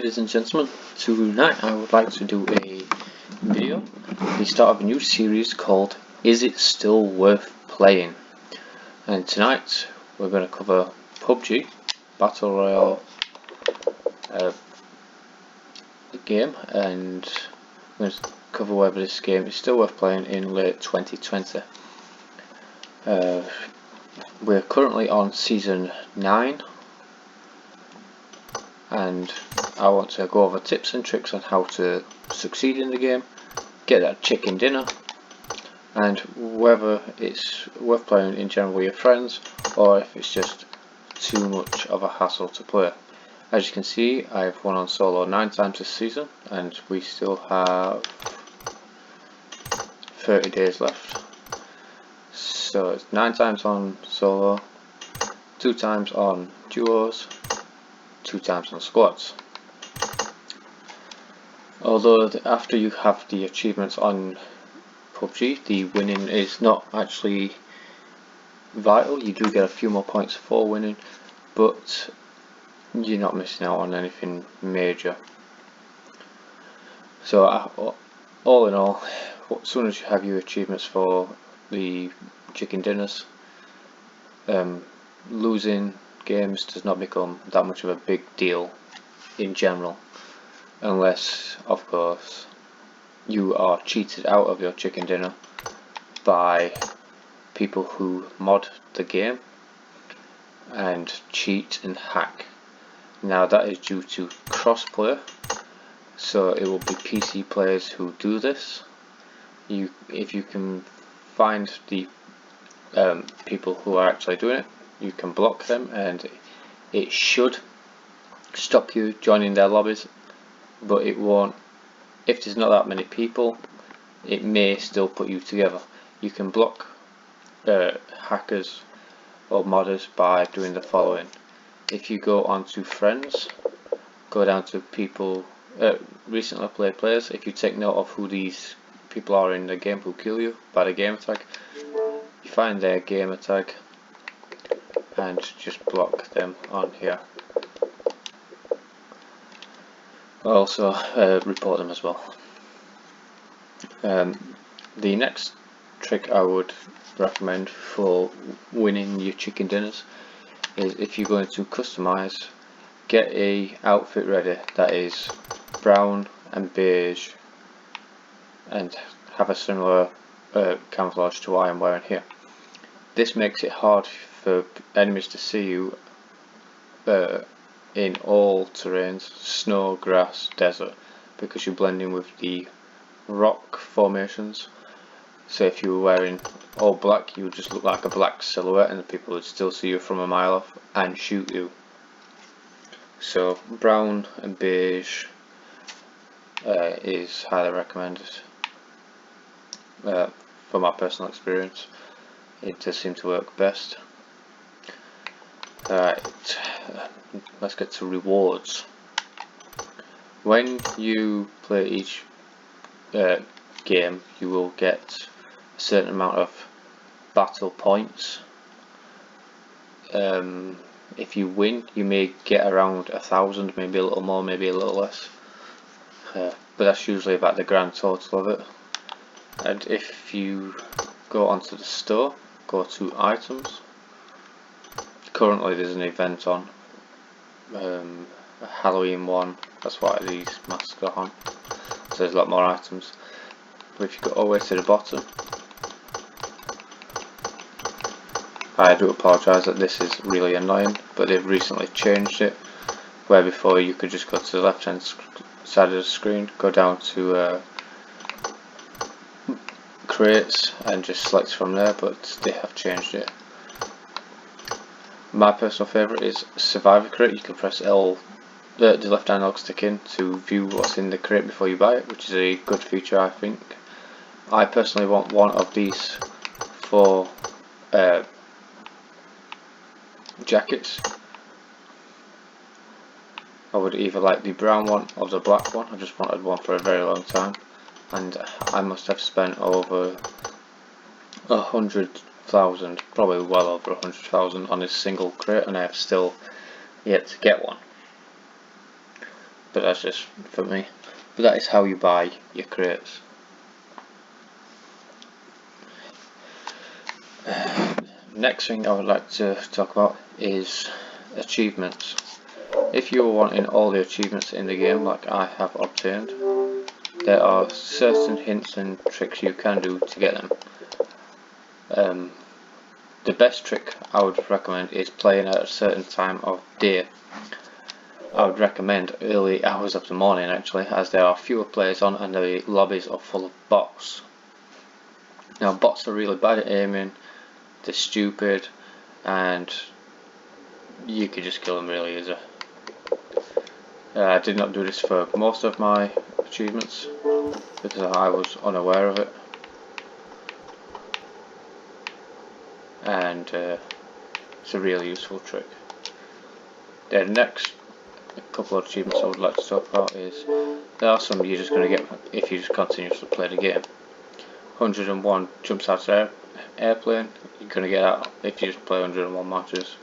ladies and gentlemen, tonight I would like to do a video, the start of a new series called Is It Still Worth Playing? And tonight we're going to cover PUBG, Battle Royale game, and we're going to cover whether this game is still worth playing in late 2020. We're currently on Season 9. And I want to go over tips and tricks on how to succeed in the game, get that chicken dinner, and whether it's worth playing in general with your friends or if it's just too much of a hassle to play. As you can see, I've won on solo 9 times this season and we still have 30 days left. So it's 9 times on solo, 2 times on duos, 2 times on squads. Although after you have the achievements on PUBG, the winning is not actually vital. You do get a few more points for winning, but you're not missing out on anything major. So all in all, as soon as you have your achievements for the chicken dinners, losing games does not become that much of a big deal in general, unless of course you are cheated out of your chicken dinner by people who mod the game and cheat and hack. Now that is due to crossplay, so it will be PC players who do this. If you can find the people who are actually doing it, you can block them and it should stop you joining their lobbies, but it won't. If there's not that many people, it may still put you together. You can block hackers or modders by doing the following. If you go onto friends, go down to people, recently played players. If you take note of who these people are in the game who kill you by the gamer tag, you find their gamer tag and just block them on here. Also report them as well. The next trick I would recommend for winning your chicken dinners is, if you're going to customize, get a outfit ready that is brown and beige and have a similar camouflage to what I'm wearing here. This makes it hard for enemies to see you in all terrains, snow, grass, desert, because you blend in with the rock formations. So if you were wearing all black, you would just look like a black silhouette and the people would still see you from a mile off and shoot you. So brown and beige is highly recommended. From my personal experience, it does seem to work best. Alright, let's get to rewards. When you play each game, you will get a certain amount of battle points. If you win, you may get around 1,000, maybe a little more, maybe a little less, but that's usually about the grand total of it. And if you go onto the store, go to items, currently there's an event on, a Halloween one, that's why these masks are on, so there's a lot more items. But if you go all the way to the bottom, I do apologise that this is really annoying, but they've recently changed it, where before you could just go to the left hand side of the screen, go down to crates and just select from there, but they have changed it. My personal favourite is Survivor Crate. You can press L, the left hand log stick in to view what's in the crate before you buy it, which is a good feature, I think. I personally want one of these for jackets. I would either like the brown one or the black one. I just wanted one for a very long time, and I must have spent over 100,000, probably well over 100,000 on this single crate, and I have still yet to get one. but that's just for me. But that is how you buy your crates. Next thing I would like to talk about is achievements. If you are wanting all the achievements in the game like I have obtained, there are certain hints and tricks you can do to get them. The best trick I would recommend is playing at a certain time of day. I would recommend early hours of the morning actually, as there are fewer players on and the lobbies are full of bots. Now bots are really bad at aiming, they're stupid, and you could just kill them really easy. I did not do this for most of my achievements because I was unaware of it, and it's a really useful trick. The next couple of achievements I would like to talk about is, there are some you're just going to get if you just continuously play the game. 101 jumps out of airplane, you're going to get that if you just play 101 matches.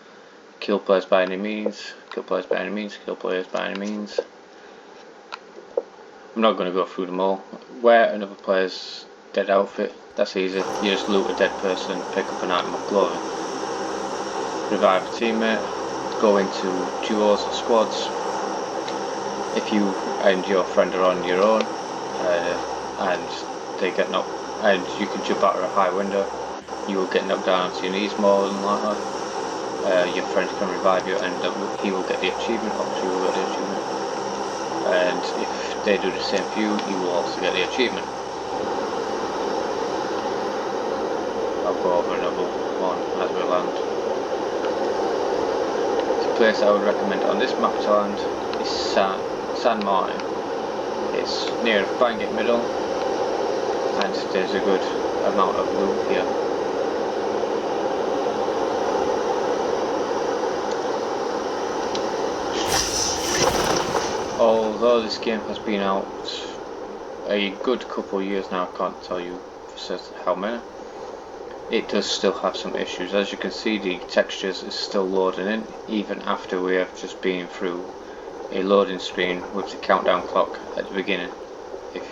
Kill players by any means, kill players by any means, kill players by any means. I'm not going to go through them all. Wear another player's dead outfit, that's easy. You just loot a dead person, pick up an item of clothing. Revive a teammate, go into duos or squads. If you and your friend are on your own and they get knocked, and you can jump out of a high window, you will get knocked down onto your knees more than likely. Your friend can revive you and he will get the achievement, or she will get the achievement. And if they do the same for you, you will also get the achievement. I'll go over another one as we land. The place I would recommend on this map to land is San Martin. It's near Bangit Middle, and there's a good amount of loot here. Although this game has been out a good couple of years now, I can't tell you for certain how many, it does still have some issues. As you can see, the textures is still loading in even after we have just been through a loading screen with the countdown clock at the beginning, if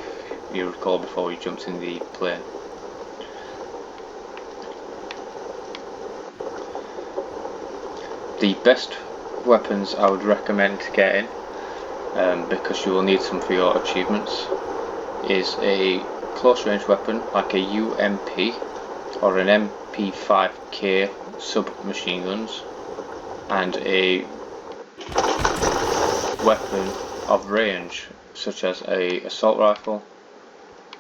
you recall, before we jumped in the plane. The best weapons I would recommend getting, because you will need some for your achievements, is a close range weapon like a UMP or an MP5K submachine guns, and a weapon of range such as a assault rifle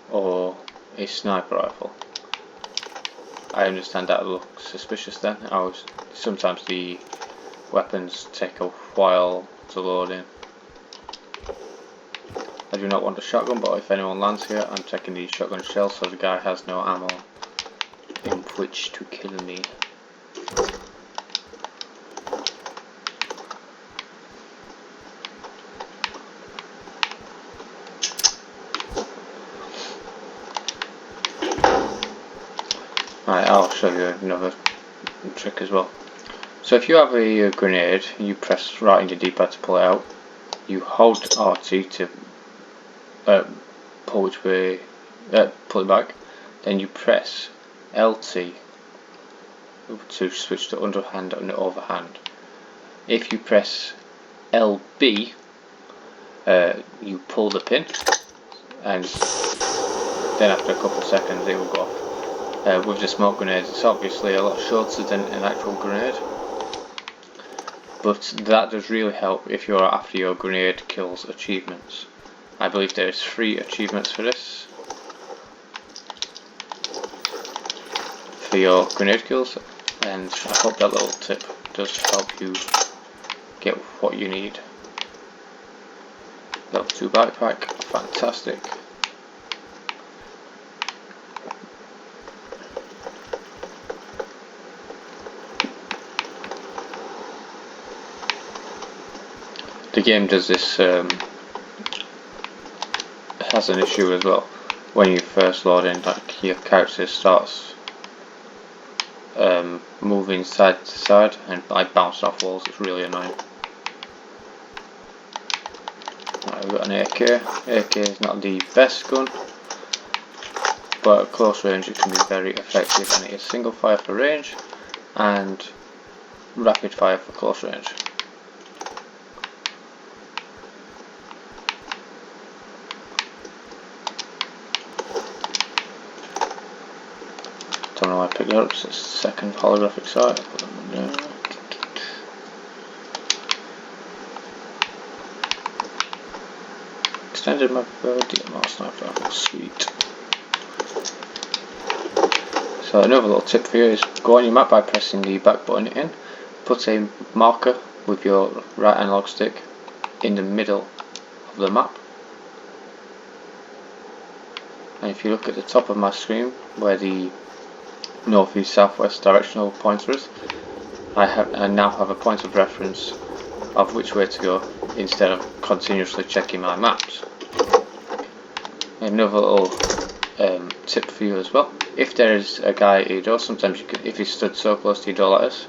or a sniper rifle. I understand that looks suspicious then. Sometimes the weapons take a while to load in. I do not want a shotgun, but if anyone lands here, I'm taking the shotgun shell so the guy has no ammo in which to kill me. Right, I'll show you another trick as well. So if you have a grenade, you press right in your D-pad to pull it out. You hold RT to pull it back. Then you press LT to switch to underhand and overhand. If you press LB, you pull the pin, and then after a couple of seconds it will go off. With the smoke grenades, it's obviously a lot shorter than an actual grenade, but that does really help if you are after your grenade kills achievements. I believe there is 3 achievements for this, for your grenade kills, and I hope that little tip does help you get what you need. Level 2 backpack, fantastic. The game does this, has an issue as well. When you first load in, like, your character starts moving side to side and I bounce off walls. It's really annoying. Right, we've got an AK. AK is not the best gun, but at close range it can be very effective, and it is single fire for range and rapid fire for close range. Don't know why I picked it up, it's the second holographic sight. Extended map ability, more sniper rifle, sweet. So another little tip for you is go on your map by pressing the back button in, put a marker with your right analog stick in the middle of the map, and if you look at the top of my screen where the north, east, southwest directional pointer is, I now have a point of reference of which way to go instead of continuously checking my maps. Another little tip for you as well: if there is a guy at your door, sometimes you can, if he's stood so close to your door like this,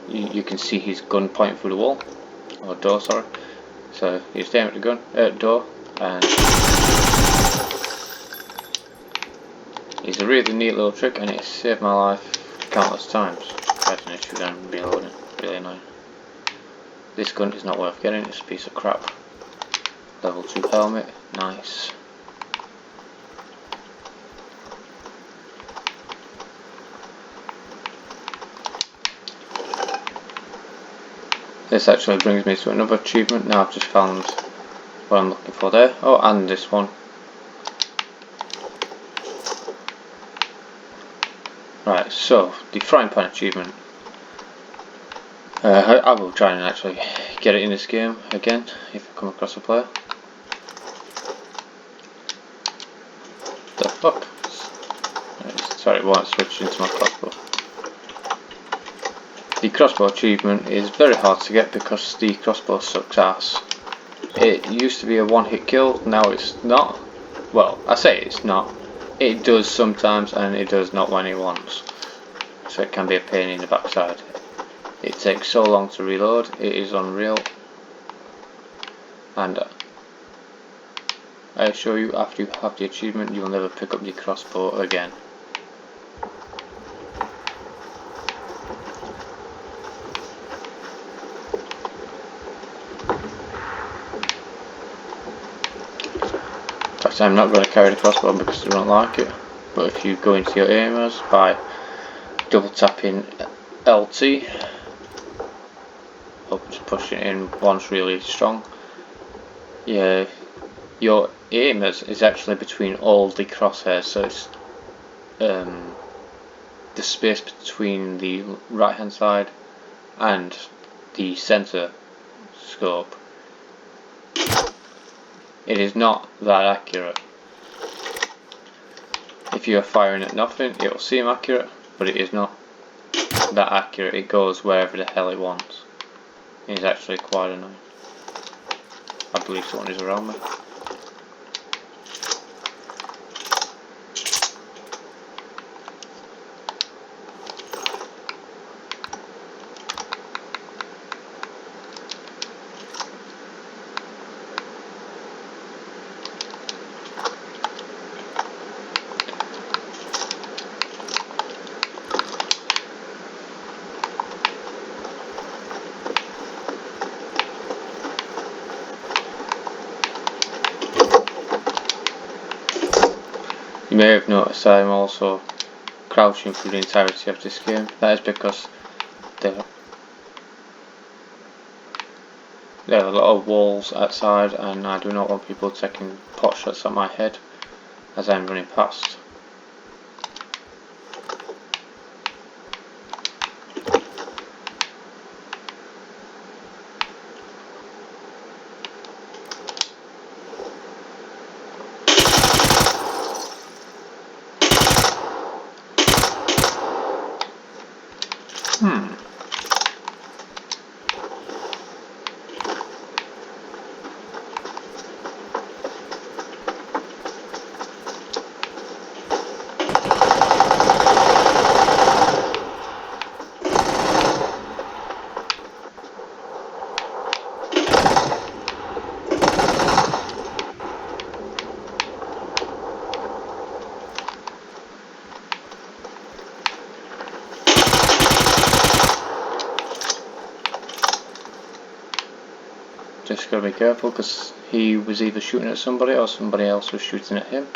you can see his gun pointing through the wall, or door, sorry. So you just aim at the door, and it's a really neat little trick, and it saved my life countless times. I had an issue then reloading, really annoying. This gun is not worth getting, it's a piece of crap. Level 2 helmet, nice. This actually brings me to another achievement. Now I've just found what I'm looking for there. Oh, and this one. Right, so the frying pan achievement. I will try and actually get it in this game again if I come across a player. The fuck? Sorry, it won't switch into my crossbow. The crossbow achievement is very hard to get because the crossbow sucks ass. It used to be a one-hit kill, now it's not. Well, I say it's not. It does sometimes, and it does not when it wants. So it can be a pain in the backside. It takes so long to reload, it is unreal. And I assure you, after you have the achievement, you will never pick up the crossbow again. In fact, I'm not going to carry the crossbow because I don't like it. But if you go into your aimers by double tapping LT, or just pushing it in once really strong, yeah, your aimers is actually between all the crosshairs, so it's the space between the right hand side and the center scope. It is not that accurate. If you are firing at nothing, it will seem accurate, but it is not that accurate. It goes wherever the hell it wants. It is actually quite annoying. I believe someone is around me. You may have noticed I'm also crouching through the entirety of this game. That is because there are a lot of walls outside, and I do not want people taking pot shots at my head as I'm running past. just gotta be careful because he was either shooting at somebody or somebody else was shooting at him.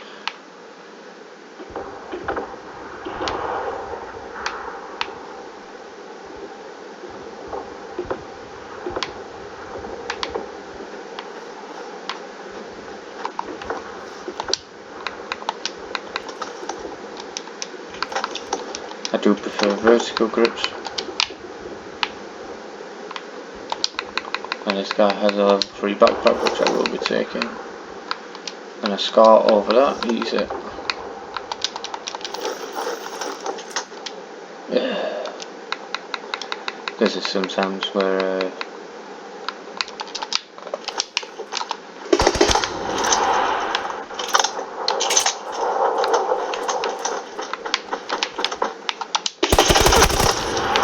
I do prefer vertical grips. And this guy has a level 3 backpack which I will be taking. And a scar over that, use it. Yeah. This is sometimes where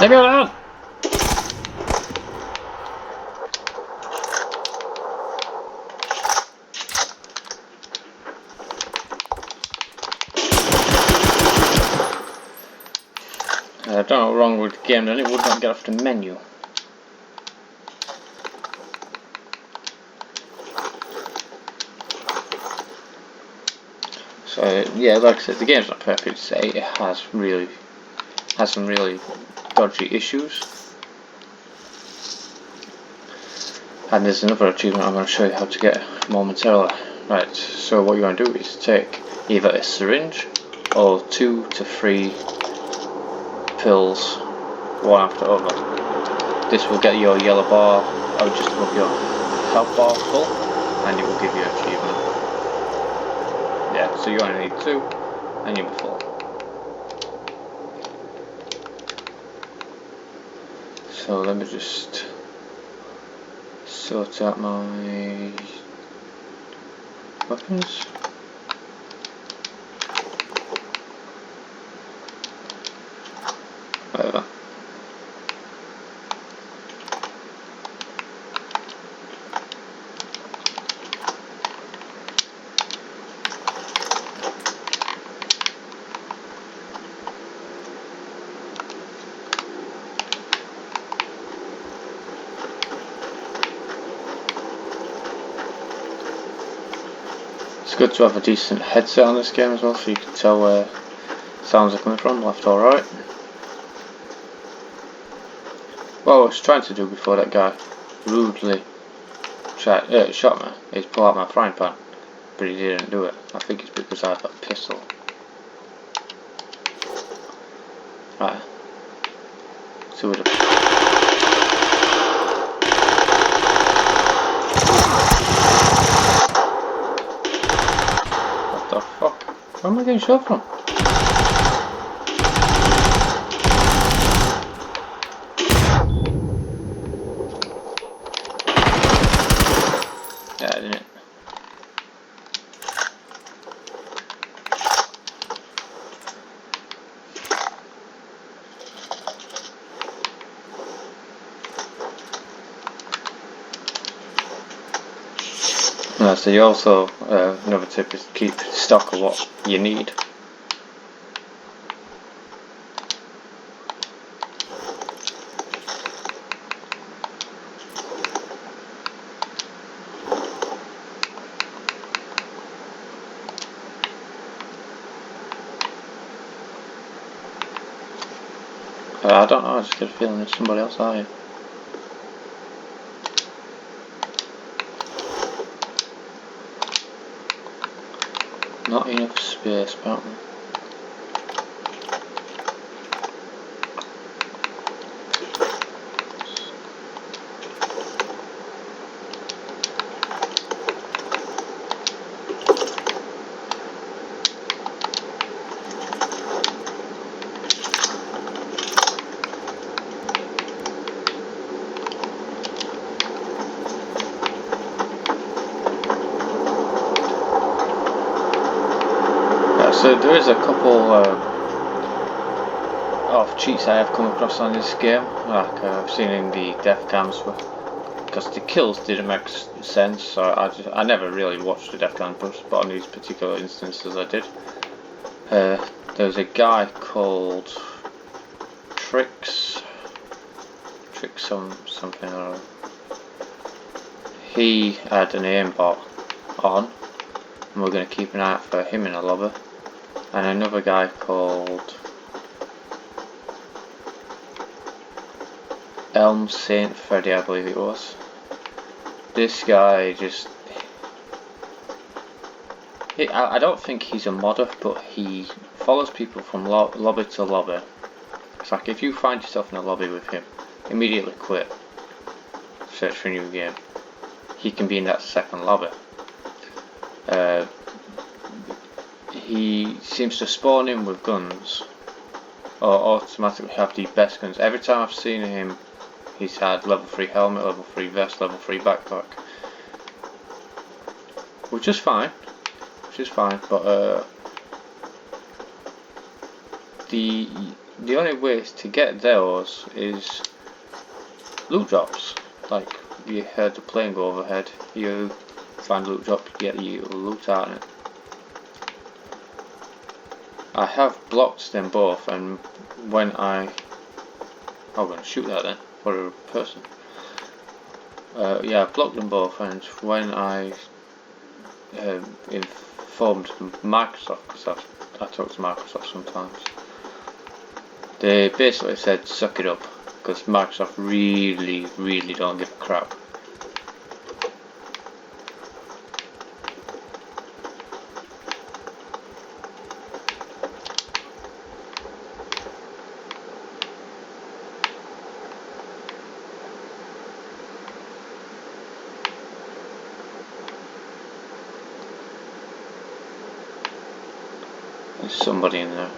leave me alone! I don't know what's wrong with the game, then it would not get off the menu. So yeah, like I said, the game's not perfect to say. It has some really dodgy issues. And there's another achievement I'm going to show you how to get momentarily. Right, so what you want to do is take either a syringe or 2 to 3 pills, one after the other. This will get your yellow bar out just above your health bar full, and it will give you an achievement. Yeah, so you only need 2 and you'll be full. So let me just sort out my weapons. Whatever. It's good to have a decent headset on this game as well, so you can tell where sounds are coming from, left or right. What I was trying to do before that guy rudely shot me is pull out my frying pan, but he didn't do it. I think it's because I have a pistol. Right. So what the fuck? Where am I getting shot from? Yeah, I didn't. So you also, another tip is keep stock of what you need. I don't know, I just get a feeling there's somebody else out here. Not enough space apparently. So there is a couple of cheats I have come across on this game, like I've seen in the death cams, because the kills didn't make sense, so I never really watched the death cams, but on these particular instances I did. There was a guy called Trix something or other. he had an aimbot on, and we're going to keep an eye out for him in a lobby. And another guy called Elm Saint Freddy, I believe it was. This guy just... I don't think he's a modder, but he follows people from lobby to lobby. It's like if you find yourself in a lobby with him, immediately quit. Search for a new game. He can be in that second lobby. He seems to spawn in with guns, or automatically have the best guns. Every time I've seen him, he's had level 3 helmet, level 3 vest, level 3 backpack. Which is fine. But the only way to get those is loot drops. Like you heard the plane go overhead, you find loot drop, you get your loot out of it. I have blocked them both, and when I'm going to shoot that then for a person. Yeah, I blocked them both, and when I informed Microsoft, because I talk to Microsoft sometimes, they basically said suck it up, because Microsoft really don't give a crap. There's somebody in there.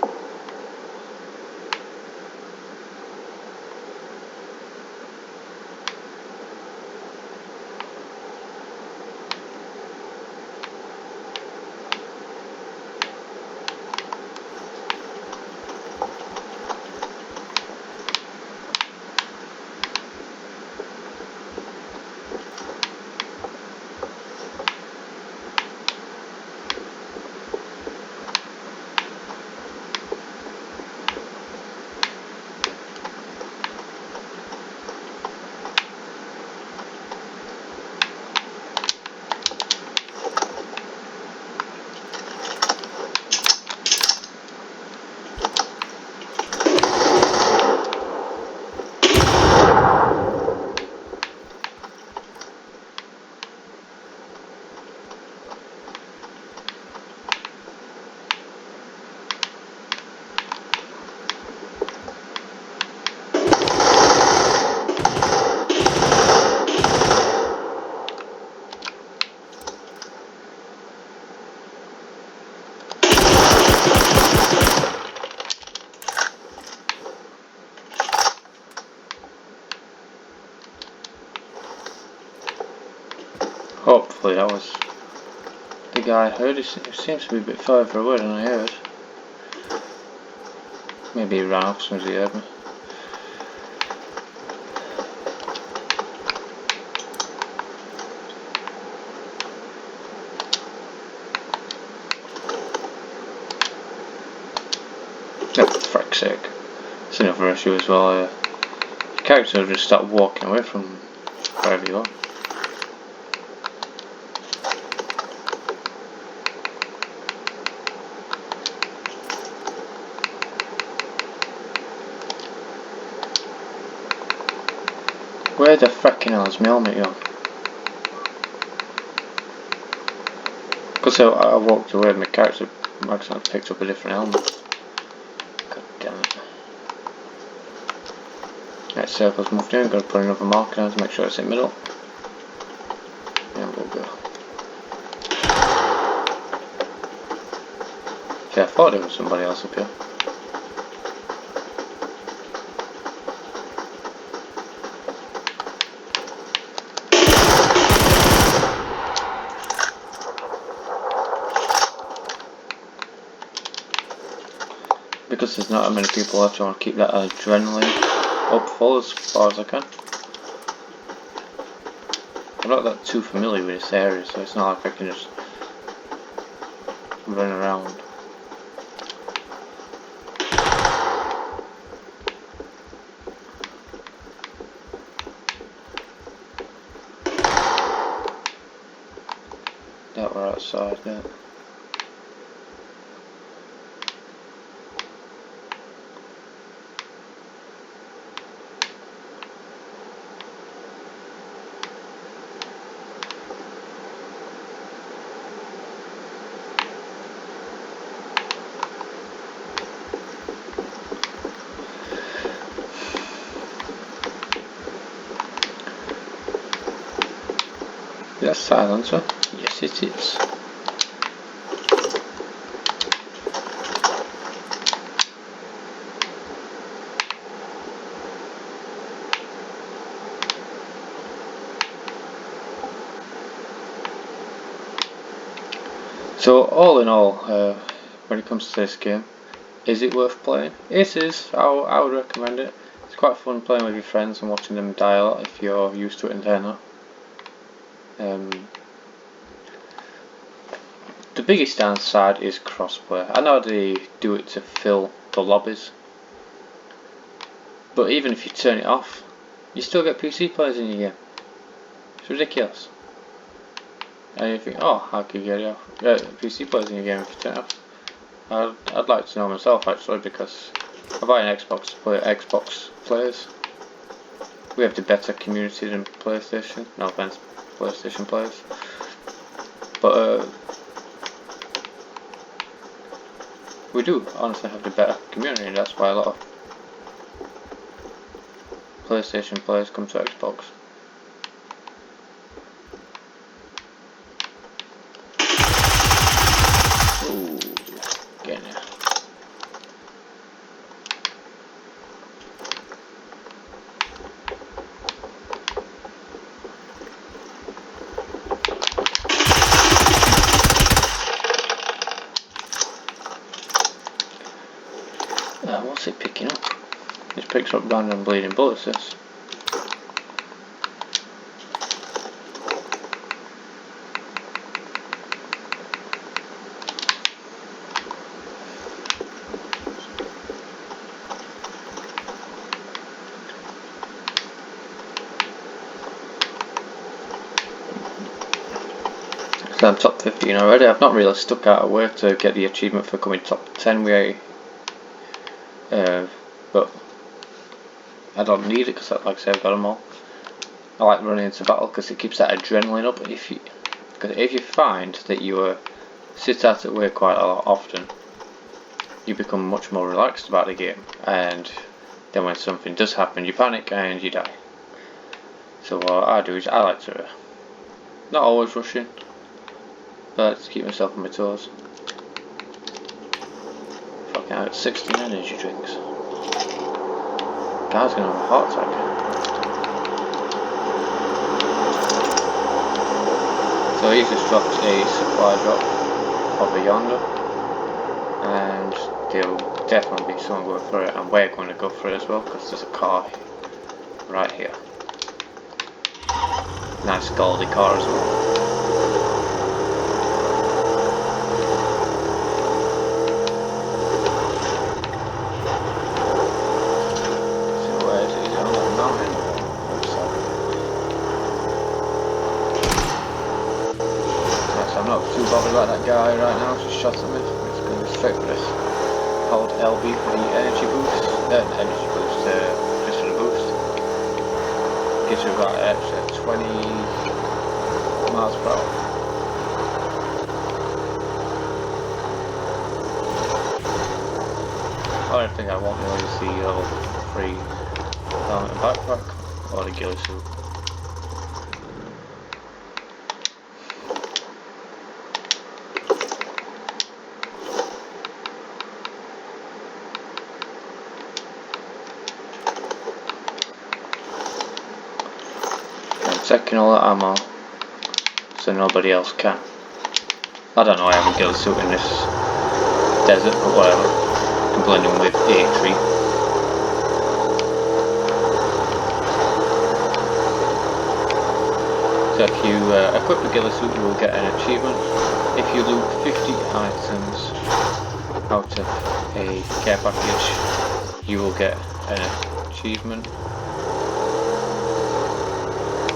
Hopefully that was the guy I heard. It seems to be a bit further away than I heard. Maybe he ran off as soon as he heard me. Oh, for frick's sake. It's another issue as well. Your character will just start walking away from wherever you are. Where the frickin' hell is my helmet gone? Because I walked away and my character accidentally picked up a different helmet. God damn it. Right, circle's moved in, gotta put another marker down to make sure it's in the middle. And we'll go. See, I thought there was somebody else up here. Because there's not that many people left, I want to keep that adrenaline up full as far as I can. I'm not that too familiar with this area, so it's not like I can just run around. that we're outside now. Yes, silencer. Yes, it is. So all in all, when it comes to this game, is it worth playing? It is. I would recommend it. It's quite fun playing with your friends and watching them die a lot if you're used to it and they're not. The biggest downside is crossplay. I know they do it to fill the lobbies, but even if you turn it off, you still get PC players in your game. It's ridiculous. And you think, oh, how can you get it off? PC players in your game if you turn it off. I'd like to know myself actually, because I buy an Xbox to play Xbox players. We have the better community than PlayStation. No offense, PlayStation players. But we do honestly have the better community, and that's why a lot of PlayStation players come to Xbox. Ooh, getting it. What's it picking up? It picks up random bleeding bullets, this. So I'm top 15 already. I've not really stuck out a way to get the achievement for coming top 10 but I don't need it because, like I say, I've got them all. I like running into battle because it keeps that adrenaline up. If you find that you sit out at work quite a lot often, you become much more relaxed about the game, and then when something does happen, you panic and you die. So what I do is I like to not always rush in, but I like to keep myself on my toes. Fucking out 16 energy drinks. Guy's gonna have a heart attack. So he just dropped a supply drop over yonder, and there'll definitely be someone going for it, and we're going to go for it as well because there's a car right here. Nice goldy car as well. I'm not too bothered about that guy right now, just shot at me. I'm just going straight for this. Hold LB for the energy boost. Just for the boost. Gives you about an extra 20 miles per hour. I don't think I want really to see level 3 helmet and backpack or the ghillie suit. Taking all that ammo so nobody else can. I don't know, I have a ghillie suit in this desert, but whatever. I can blend in with A3. So if you equip the ghillie suit, you will get an achievement. If you loot 50 items out of a care package, you will get an achievement.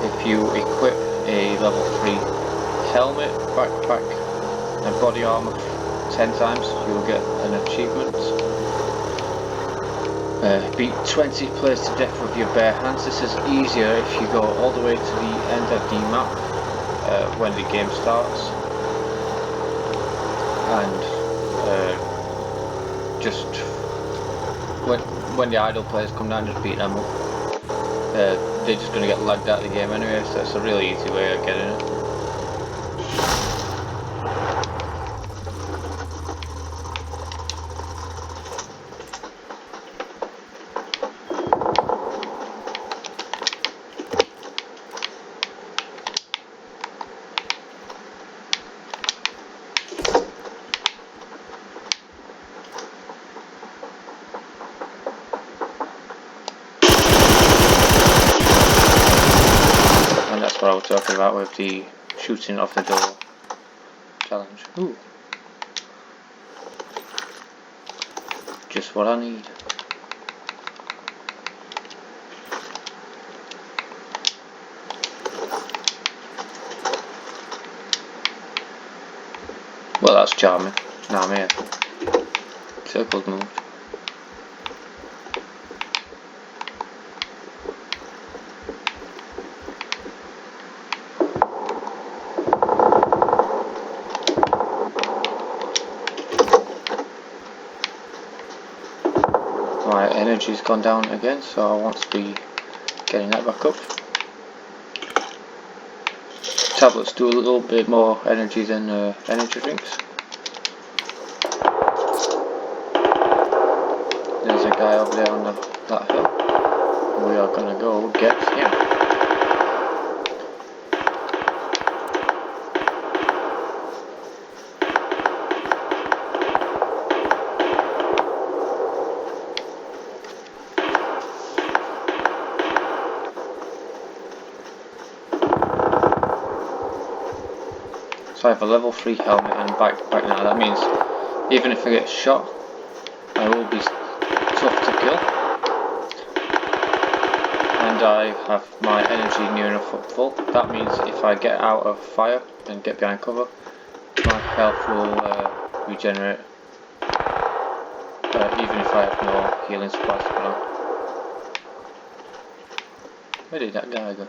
If you equip a level 3 helmet, backpack and body armor 10 times, you'll get an achievement. Beat 20 players to death with your bare hands. This is easier if you go all the way to the end of the map when the game starts, and just when the idle players come down, just beat them up. They're just going to get lagged out of the game anyway, so it's a really easy way of getting it. That's what I was talking about with the shooting off the door challenge. Ooh. Just what I need. Well, that's charming. Now I'm here. Circle's moved. My energy's gone down again, so I want to be getting that back up. Tablets do a little bit more energy than energy drinks. There's a guy over there on that hill. We are gonna go get him. So I have a level 3 helmet and backpack now. That means even if I get shot, I will be tough to kill. And I have my energy near enough up full. That means if I get out of fire and get behind cover, my health will regenerate. Even if I have no healing supplies to put on. Where did that guy go?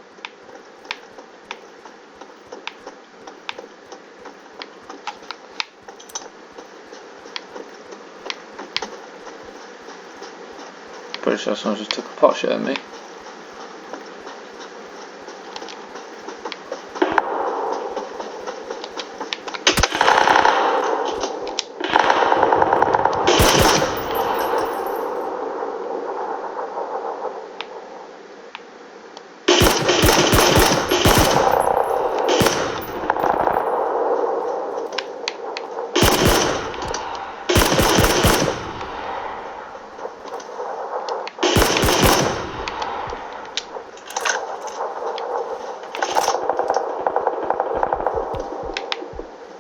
Pretty sure someone just took a pot shot at me.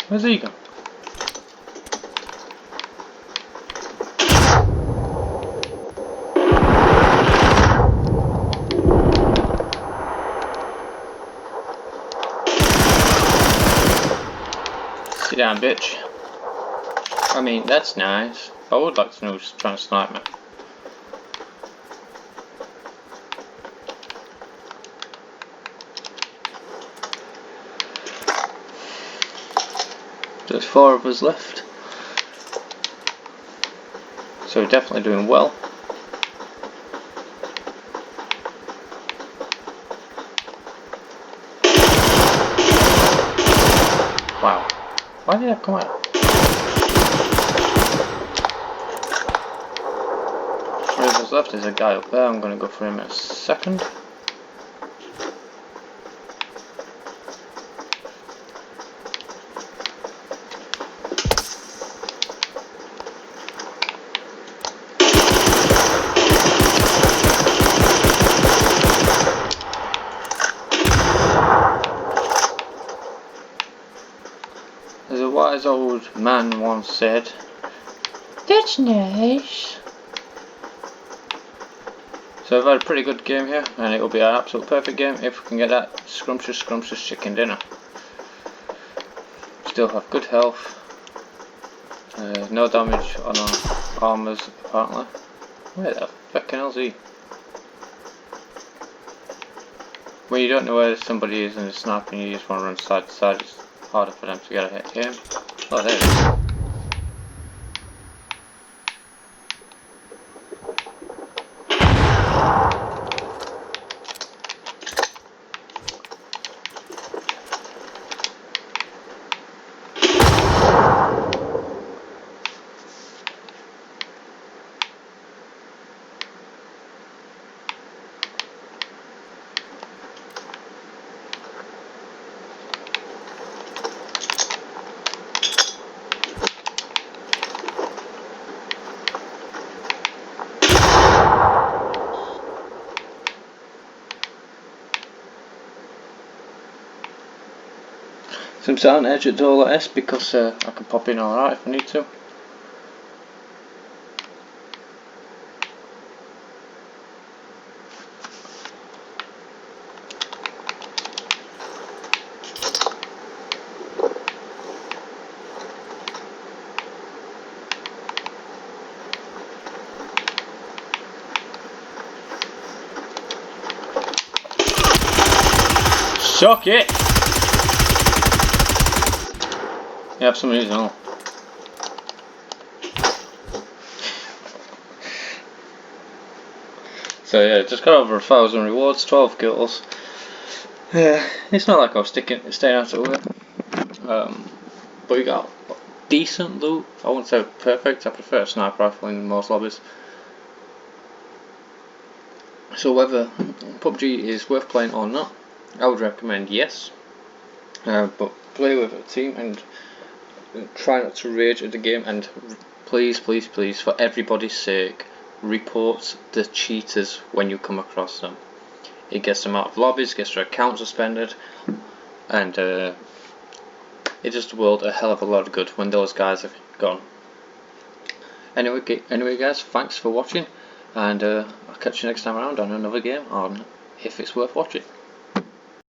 Where's he gone? Sit down, bitch. I mean, that's nice. I would like to know who's trying to snipe me. There's 4 of us left, so we're definitely doing well. Wow, why did I come out? 3 of us left. There's a guy up there. I'm going to go for him in a second. As a wise old man once said, "That's nice." So I've had a pretty good game here, and it will be an absolute perfect game if we can get that scrumptious chicken dinner. still have good health. No damage on our armors apparently. Where the fucking hell's he? When you don't know where somebody is and is sniping, you just want to run side to side. It's harder for them to get a hit him. Oh, there he is. So I'm sat on edge at door S because I can pop in alright if I need to. Suck it! You have some reason all. So yeah, just got over 1,000 rewards, 12 kills. Yeah, it's not like I was staying out of it. But we got decent loot. I wouldn't say perfect, I prefer a sniper rifle in most lobbies. So whether PUBG is worth playing or not, I would recommend yes. But play with a team and try not to rage at the game, and please, please, please, for everybody's sake, report the cheaters when you come across them. It gets them out of lobbies, gets their account suspended, and it does the world a hell of a lot of good when those guys are gone. Anyway guys, thanks for watching, and I'll catch you next time around on another game on If It's Worth Watching.